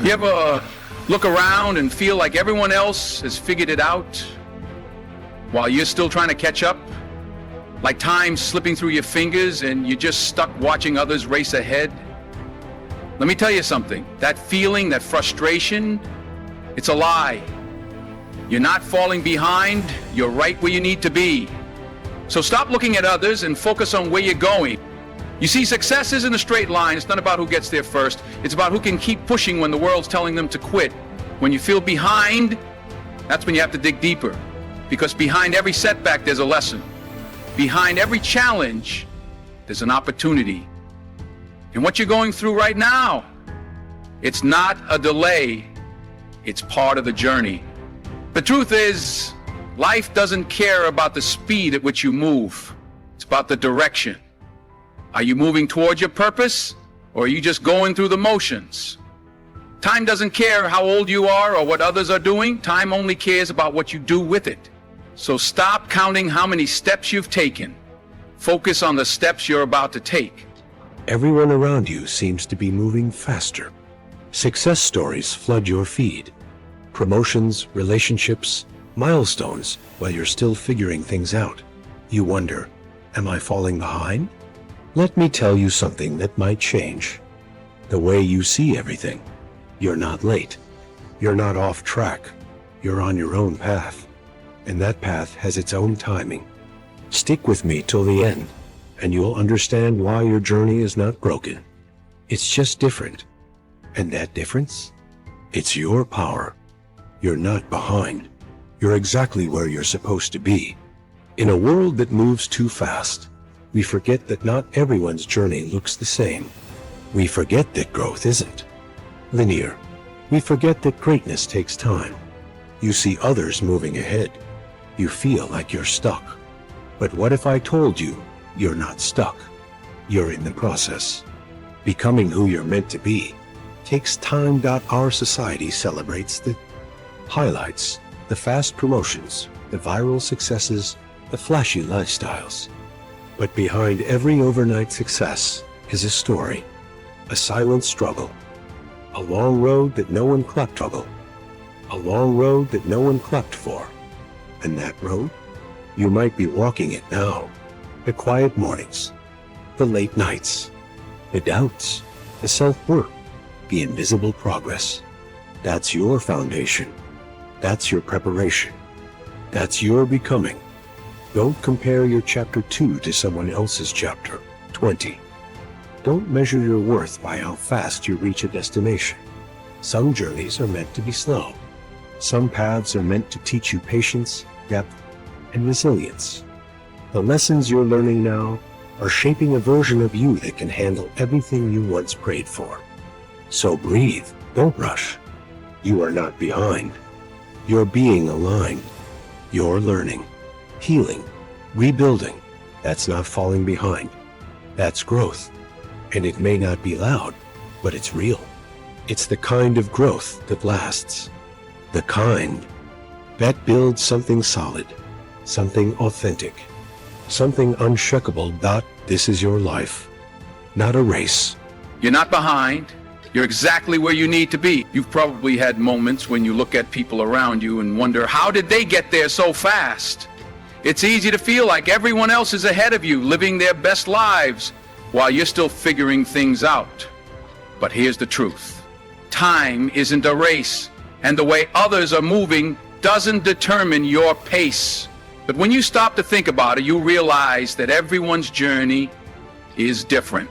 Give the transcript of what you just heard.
You ever look around and feel like everyone else has figured it out while you're still trying to catch up? Like time slipping through your fingers and you're just stuck watching others race ahead? Let me tell you something. That feeling, that frustration, it's a lie. You're not falling behind. You're right where you need to be. So stop looking at others and focus on where you're going. You see, success isn't a straight line. It's not about who gets there first. It's about who can keep pushing when the world's telling them to quit. When you feel behind, that's when you have to dig deeper. Because behind every setback, there's a lesson. Behind every challenge, there's an opportunity. And what you're going through right now, it's not a delay. It's part of the journey. The truth is, life doesn't care about the speed at which you move. It's about the direction. Are you moving towards your purpose, or are you just going through the motions? Time doesn't care how old you are or what others are doing. Time only cares about what you do with it. So stop counting how many steps you've taken. Focus on the steps you're about to take. Everyone around you seems to be moving faster. Success stories flood your feed. Promotions, relationships, milestones, while you're still figuring things out. You wonder, am I falling behind? Let me tell you something that might change. The way you see everything. You're not late. You're not off track. You're on your own path. And that path has its own timing. Stick with me till the end, and you'll understand why your journey is not broken. It's just different. And that difference? It's your power. You're not behind. You're exactly where you're supposed to be. In a world that moves too fast, we forget that not everyone's journey looks the same. We forget that growth isn't linear. We forget that greatness takes time. You see others moving ahead. You feel like you're stuck. But what if I told you you're not stuck? You're in the process. Becoming who you're meant to be takes time. Our society celebrates the highlights, the fast promotions, the viral successes, the flashy lifestyles. But behind every overnight success is a story, a silent struggle, a long road that no one clapped for, a long road that no one clapped for. And that road, you might be walking it now. The quiet mornings, the late nights, the doubts, the self-worth, the invisible progress. That's your foundation. That's your preparation. That's your becoming. Don't compare your chapter 2 to someone else's chapter 20. Don't measure your worth by how fast you reach a destination. Some journeys are meant to be slow. Some paths are meant to teach you patience, depth, and resilience. The lessons you're learning now are shaping a version of you that can handle everything you once prayed for. So breathe, don't rush. You are not behind. You're being aligned. You're learning, healing, rebuilding. That's not falling behind. That's growth. And it may not be loud, but it's real. It's the kind of growth that lasts. The kind that builds something solid, something authentic, something unshakable. This is your life, not a race. You're not behind. You're exactly where you need to be. You've probably had moments when you look at people around you and wonder, how did they get there so fast? It's easy to feel like everyone else is ahead of you, living their best lives, while you're still figuring things out. But here's the truth. Time isn't a race, and the way others are moving doesn't determine your pace. But when you stop to think about it, you realize that everyone's journey is different.